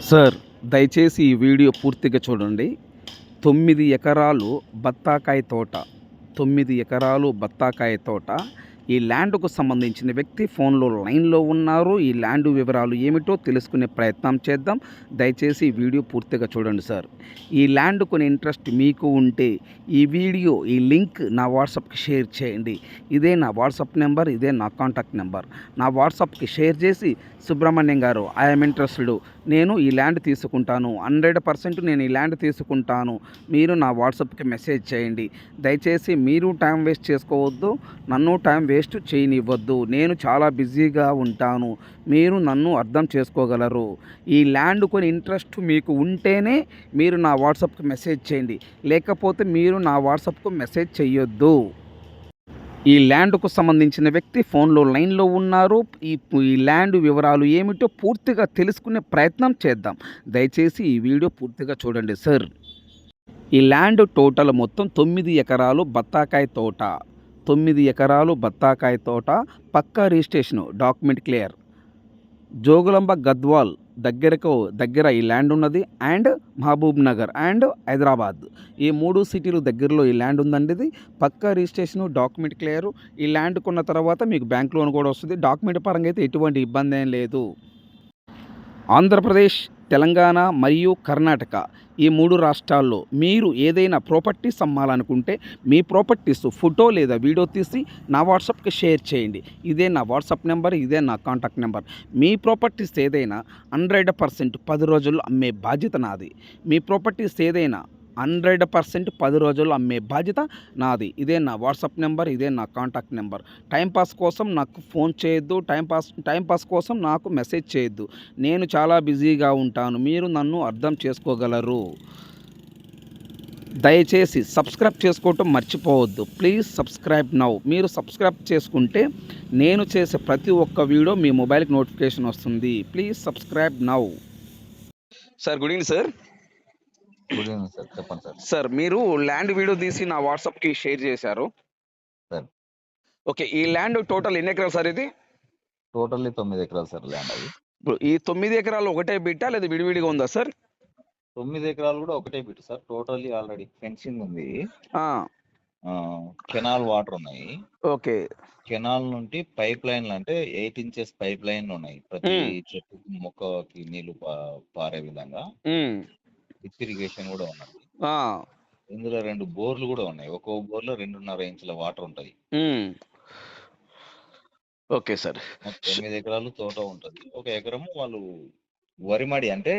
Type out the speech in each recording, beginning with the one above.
Sir, దయచేసి ఈ video పూర్తిగా చూడండి. 9 ఎకరాలు బత్తాకాయ తోట. 9 ఎకరాలు బత్తాకాయ తోట. ఈ ల్యాండ్‌కు సంబంధించిన వ్యక్తి ఫోన్‌లో లైన్‌లో ఉన్నారు. ఈ ల్యాండ్ వివరాలు ఏమిటో తెలుసుకునే ప్రయత్నం చేద్దాం. దయచేసి ఈ వీడియో పూర్తిగా చూడండి సార్. ఈ ల్యాండ్ కొనే ఇంట్రెస్ట్ మీకు ఉంటే ఈ లింక్ నా వాట్సాప్‌కి షేర్ చేయండి. ఇదే నా వాట్సాప్ నెంబర్, ఇదే నా కాంటాక్ట్ నెంబర్. నా వాట్సాప్‌కి షేర్ చేసి, సుబ్రహ్మణ్యం గారు, ఐ యామ్ ఇంట్రెస్టెడ్, నేను ఈ ల్యాండ్ తీసుకుంటాను, 100% నేను ఈ ల్యాండ్ తీసుకుంటాను, మీరు నా వాట్సాప్‌కి మెసేజ్ చేయండి. దయచేసి మీరు టైం వేస్ట్ చేసుకోవద్దు, నన్ను టైం వేస్ట్ చేయనివ్వద్దు. నేను చాలా బిజీగా ఉంటాను, మీరు నన్ను అర్థం చేసుకోగలరు. ఈ ల్యాండ్ కొని ఇంట్రెస్ట్ మీకు ఉంటేనే మీరు నా వాట్సాప్‌కి మెసేజ్ చేయండి, లేకపోతే మీరు నా వాట్సాప్‌కు మెసేజ్ చేయొద్దు. ఈ ల్యాండ్‌కు సంబంధించిన వ్యక్తి ఫోన్‌లో లైన్‌లో ఉన్నారు. ఈ ల్యాండ్ వివరాలు ఏమిటో పూర్తిగా తెలుసుకునే ప్రయత్నం చేద్దాం. దయచేసి ఈ వీడియో పూర్తిగా చూడండి సార్. ఈ ల్యాండ్ టోటల్ మొత్తం 9 ఎకరాలు బత్తాకాయ తోట. 9 ఎకరాలు బత్తాకాయ తోట. పక్కా registration, document clear. Jogulamba Gadwal దగ్గర ఈ ల్యాండ్ ఉన్నది. And Mahabubnagar and Hyderabad, ఈ 3 సిటీలు దగ్గరలో ఈ ల్యాండ్ ఉందండి. ఇది పక్కా రిజిస్ట్రేషను, డాక్యుమెంట్ క్లియరు. ఈ ల్యాండ్ కొన్న తర్వాత మీకు బ్యాంక్ లోన్ కూడా వస్తుంది. డాక్యుమెంట్ పరంగా అయితే ఎటువంటి ఇబ్బంది ఏం లేదు. ఆంధ్రప్రదేశ్, తెలంగాణ మరియు కర్ణాటక, ఈ 3 రాష్ట్రాల్లో మీరు ఏదైనా ప్రాపర్టీస్ అమ్మాలనుకుంటే మీ ప్రాపర్టీస్ ఫోటో లేదా వీడియో తీసి నా వాట్సాప్కి షేర్ చేయండి. ఇదే నా వాట్సాప్ నెంబర్, ఇదే నా కాంటాక్ట్ నెంబర్. మీ ప్రాపర్టీస్ ఏదైనా 100% 10 రోజుల్లో అమ్మే బాధ్యత నాది. మీ ప్రాపర్టీస్ ఏదైనా 100% 10 రోజుల్లో అమ్మే బాధ్యత నాది. ఇదే నా వాట్సాప్ నెంబర్, ఇదే నా కాంటాక్ట్ నెంబర్. టైంపాస్ కోసం నాకు ఫోన్ చేయొద్దు, టైంపాస్ కోసం నాకు మెసేజ్ చేయొద్దు. నేను చాలా బిజీగా ఉంటాను, మీరు నన్ను అర్థం చేసుకోగలరు. దయచేసి సబ్స్క్రైబ్ చేసుకోవటం మర్చిపోవద్దు. Please subscribe now. మీరు సబ్స్క్రైబ్ చేసుకుంటే నేను చేసే ప్రతి ఒక్క వీడియో మీ మొబైల్కి నోటిఫికేషన్ వస్తుంది. Please subscribe now. Sir, good evening sir. Good evening sir, చెప్పండి సార్. సార్, మీరు ల్యాండ్ వీడియో తీసి నా వాట్సాప్కి షేర్ చేశారు. సార్, ఓకే, ఈ ల్యాండ్ టోటల్ ఎన్ని ఎకరాలు సార్ ఇది? టోటల్లీ 9 ఎకరాలు సార్ ల్యాండ్ అది. ఇప్పుడు ఈ 9 ఎకరాలు ఒకటే బిట్టా లేదా విడివిడిగా ఉందా సార్? 9 ఎకరాలు కూడా ఒకటే bit sir. Totally already fencing ఉంది, కెనాల్ వాటర్ ఉన్నాయి. ఓకే. కెనాల్ నుండి పైప్ లైన్లు, అంటే 8 ఇంచెస్ పైప్ లైన్లు ఉన్నాయి, ప్రతి చెట్టు మొక్కకి నీళ్లు పారే విధంగా. ఇరిగేషన్ కూడా ఉన్నది. ఇందులో 2 బోర్లు కూడా ఉన్నాయి. ఒక్కో బోర్లో 2.5 ఇంచుల వాటర్ ఉంటది. Okay sir. 9 ఎకరాలు తోట ఉంటది. 1 ఎకరము వాళ్ళు వరిమడి, అంటే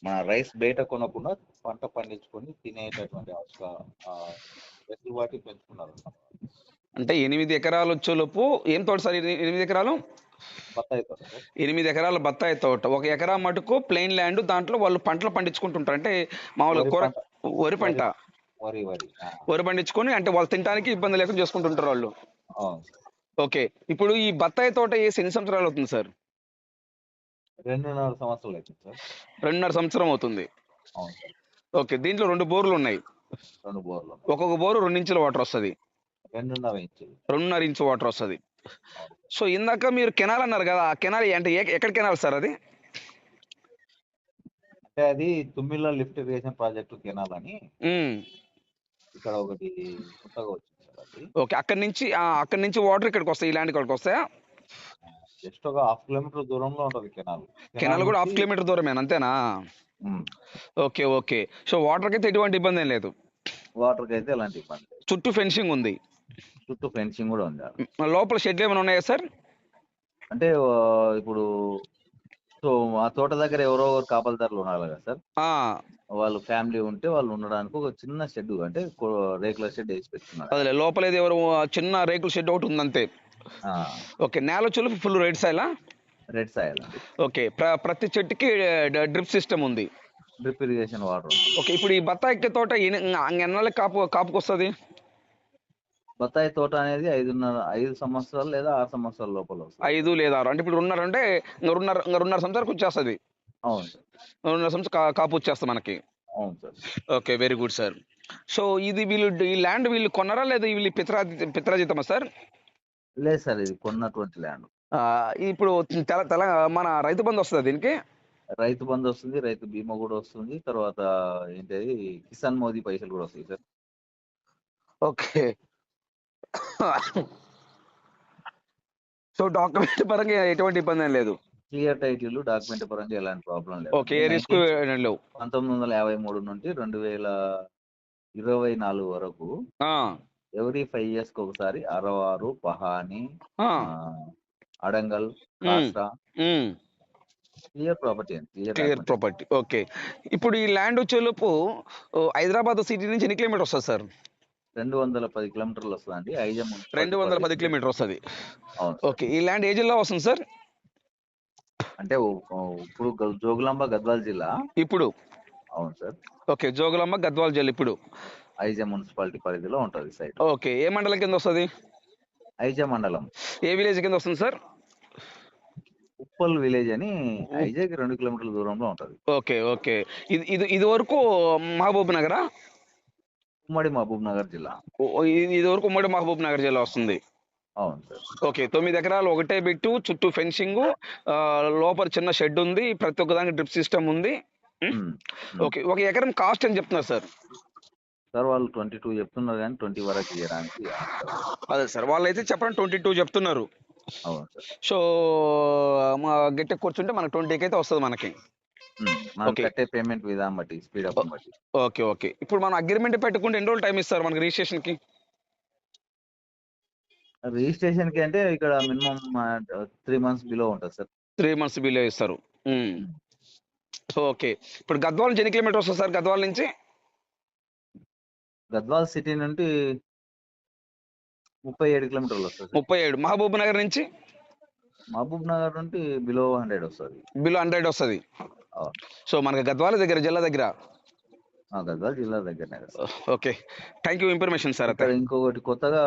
మన రైస్ బయట కొనకుండా పంట పండించుకొని తినేటటువంటి వెసులుబాటు పెంచుకున్నారు. అంటే 8 ఎకరాలు వచ్చేలోపు ఏం తోట సార్? 8 ఎకరాలు బత్తాయి తోట. 8 ఎకరాల బత్తాయి తోట. 1 ఎకరా మటుకు ప్లెయిన్ ల్యాండ్, దాంట్లో వాళ్ళు పంటలు పండించుకుంటుంటారు. అంటే మామూలుగా వరి పంట, వరి పండించుకొని, అంటే వాళ్ళు తినడానికి ఇబ్బంది లేకుండా చేసుకుంటుంటారు వాళ్ళు. ఓకే. ఇప్పుడు ఈ బత్తాయి తోట వేసి ఎన్ని సంవత్సరాలు అవుతుంది సార్? 2.5 సంవత్సరాలు అవుతుంది సార్. 2.5 సంవత్సరం అవుతుంది. ఓకే. దీంట్లో 2 బోర్లు ఉన్నాయి. 2 బోర్లు. ఒక్కొక్క బోరు 2 ఇంచుల వాటర్ వస్తుంది. 2.5 ఇంచు వాటర్ వస్తుంది. సో ఇందాక మీరు కెనాల్ అన్నారు కదా, ఆ కెనాల్ అంటే ఎక్కడ కెనాల్ సార్ అది? అంటే అది Tummilla lift irrigation project canal అని ఇక్కడ ఒకటి కొత్తగా వచ్చింది సార్ అది. ఓకే. అక్కడి నుంచి వాటర్ ఇక్కడికి వస్తాయి, ఈ ల్యాండ్ ఇక్కడికి వస్తాయా? జస్ట్ ఒక 1/2 కిలోమీటర్ దూరంలో ఉంటుంది కెనాల్. కెనాల్ కూడా 1/2 కిలోమీటర్ దూరమేనా, అంతేనా? ఓకే. ఓకే. సో వాటర్కి అయితే ఎటువంటి ఇబ్బంది ఏం లేదు. వాటర్కి అయితే ఎలాంటి ఇబ్బంది లేదు. చుట్టూ ఫెన్సింగ్ ఉంది. చుట్టూ ఫెన్సింగ్ కూడా ఉంది. లోపల షెడ్లు ఏమైనా ఉన్నాయా సార్? అంటే ఇప్పుడు సో ఆ తోట దగ్గర ఎవరో కాపలదారులు ఉన్నారు కదా సార్, వాళ్ళు ఫ్యామిలీ ఉంటే వాళ్ళు ఉండడానికి ఒక చిన్న షెడ్, అంటే రేకుల షెడ్ వేసి పెట్టుకున్నారు. అదే లోపల ఎవరు చిన్న రేకుల షెడ్ ఒకటి ఉంది అంతే. ఓకే. నేల చులుపు full red soil. Red soil. Okay. ప్రతి చెట్టుకి డ్రిప్ సిస్టమ్ ఉంది, డ్రిప్ ఇరిగేషన్ వాటర్. ఓకే. ఇప్పుడు ఈ బత్తాయి తోట ఎన్నాళ్ళకి కాపుకి వస్తుంది? బత్తాయి తోట అనేది 5 సంవత్సరాలు లేదా 6 సంవత్సరాల లోపల వస్తుంది. 5 లేదా 6 అంటే ఇప్పుడు 2.5 అంటే 2.5 సంవత్సరాలకు వచ్చేస్తుంది. అవును సార్. 2.5 సంవత్సరాలు కాపు వచ్చేస్తుంది మనకి. అవును sir. Okay, very good sir. So ఇది ఈ ల్యాండ్ వీళ్ళు కొన్నారా లేదా వీళ్ళు పిత్రాజితమా సార్? లేదు సార్, ఇది కొన్నటువంటి ల్యాండ్. ఇప్పుడు మన రైతు బంధు వస్తుందా దీనికి? రైతు బంధు వస్తుంది, రైతు బీమా కూడా వస్తుంది. తర్వాత ఏంటది కిసాన్ మోదీ పైసలు కూడా వస్తాయి సార్. ఓకే. సో డాక్యుమెంట్ పరంగా ఎటువంటి ఇబ్బంది ఏం లేదు. క్లియర్ టైటిల్, డాక్యుమెంట్ పరంగా ఎలాంటి ప్రాబ్లం ఓకే. లేదండి. ఏ రిస్క్ లేవు. 1953 నుండి 2024 వరకు ఎవ్రీ 5 years కి ఒకసారి అరవారు, పహాని, అడంగల్, కాస్రా క్లియర్ ప్రాపర్టీ అండి. Clear property. ఓకే. ఇప్పుడు ఈ ల్యాండ్ వచ్చేలోపు హైదరాబాద్ సిటీ నుంచి ఎన్ని కిలోమీటర్ వస్తుంది సార్? 210 kilometers వస్తుందండి. 210 కిలోమీటర్ వస్తుంది. అవును. ఓకే. ఈ ల్యాండ్ ఏ జిల్లా వస్తుంది సార్? అంటే ఇప్పుడు జోగులాంబ గద్వాల్ జిల్లా ఇప్పుడు. అవును సార్. ఓకే. జోగులాంబ గద్వాల్ జిల్లా ఇప్పుడు ఐజా మున్సిపాలిటీ పరిధిలో ఉంటుంది సైట్. ఓకే. ఏ మండలం కింద వస్తుంది? ఐజా మండలం. ఏ విలేజ్ కింద వస్తుంది సార్? ఉప్పల్ విలేజ్ అని ఐజాకి 2 kilometers దూరంలో ఉంటుంది. ఓకే. ఓకే. ఇది వరకు మహబూబ్ నగరా? ఉమ్మడి మహబూబ్ నగర్ జిల్లా. ఇది వరకు ఉమ్మడి మహబూబ్ నగర్ జిల్లా వస్తుంది. అవును సార్. ఓకే. 9 ఎకరాలు ఒకటే బిట్టు, చుట్టూ ఫెన్సింగ్, లోపల చిన్న షెడ్ ఉంది, ప్రతి ఒక్కదానికి డ్రిప్ సిస్టమ్ ఉంది. ఓకే. ఒక ఎకరం కాస్ట్ అని చెప్తున్నారు సార్? సార్ వాళ్ళు 22 చెప్తున్నారు కానీ 20 వరకు ఇవ్వడానికి. అదే సార్, వాళ్ళైతే చెప్పండి 22 చెప్తున్నారు. అవును సార్. సో మా గట్టి కూర్చుంటే మనకు 20కి అయితే వస్తుంది మనకి. కట్టే పేమెంట్ విధానం బట్టి, స్పీడ్ అప్ బట్టి. ఓకే. ఓకే. ఇప్పుడు మనం అగ్రిమెంట్ పెట్టుకుంటే ఎన్ని రోజులు టైం ఇస్తారు మనకి రిజిస్ట్రేషన్ కి? రిజిస్ట్రేషన్ కి అంటే ఇక్కడ మినిమం 3 months బిలో ఉంటుంది సార్. 3 months బిలో ఇస్తారు. ఓకే. ఇప్పుడు గద్వాల్ నుంచి ఎన్ని కిలోమీటర్ వస్తుంది సార్? గద్వాల్ నుంచి గద్వాల్ సిటీ నుండి 37 kilometers వస్తుంది. 37. మహబూబ్ నగర్ నుంచి? మహబూబ్ నగర్ నుండి బిలో 100 వస్తుంది. బిలో 100 వస్తుంది. సో మనకి గద్వాల దగ్గర, జిల్లా దగ్గర. గద్వాల్ జిల్లా దగ్గరనే. Okay. Thank you information sir. ఇంకొకటి కొత్తగా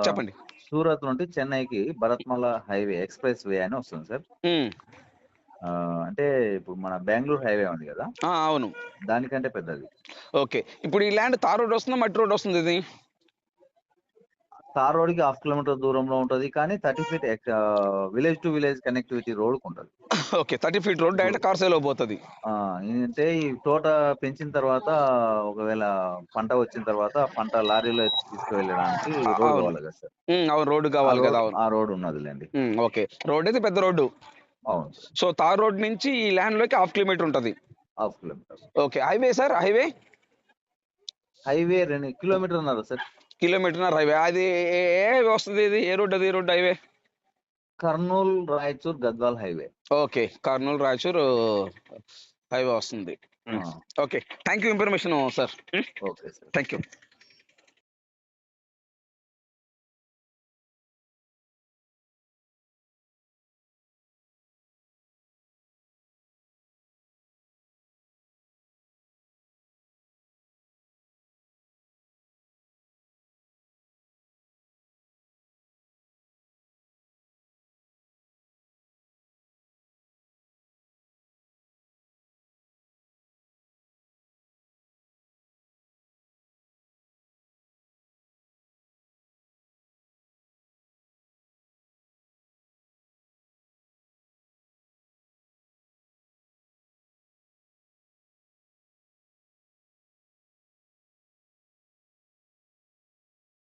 చెప్పండి. సూరత్ నుండి చెన్నైకి భరత్మల హైవే ఎక్స్ప్రెస్ వే అని వస్తుంది సార్. అంటే ఇప్పుడు మన బెంగళూరు హైవే ఉంది కదా, అవును, దానికంటే పెద్దది. ఓకే. ఇప్పుడు ఈ ల్యాండ్ తార్ రోడ్ వస్తుందా, మట్టి రోడ్ వస్తుంది? ఇది తార్ రోడ్ కి 1/2 kilometer దూరంలో ఉంటది, కానీ 30 feet village to village connectivity road ఉంటుంది. Okay. 30 feet road direct car సేల్ పోతుంది. ఏంటంటే ఈ తోట పెంచిన తర్వాత ఒకవేళ పంట వచ్చిన తర్వాత పంట లారీలో తీసుకువెళ్ళడానికి రోడ్ కావాలి కదా సార్. అవును, రోడ్డు కావాలి కదా. ఆ రోడ్ ఉన్నదిలేండి. ఓకే. రోడ్ అయితే పెద్ద రోడ్డు. అవును. సో తార్ రోడ్ నుంచి ఈ ల్యాండ్ లోకి 1/2 kilometer ఉంటుంది. 1/2 kilometer. Okay. Highway sir? Highway 2 kilometers అన్నారు సార్. 1.5 kilometer highway. అది ఏ వస్తుంది? ఇది ఏ రోడ్? అది road highway Kurnool Raichur Gadwal highway. Okay. Kurnool Raichur highway వస్తుంది. Okay. Thank you information sir. Okay sir. Thank you.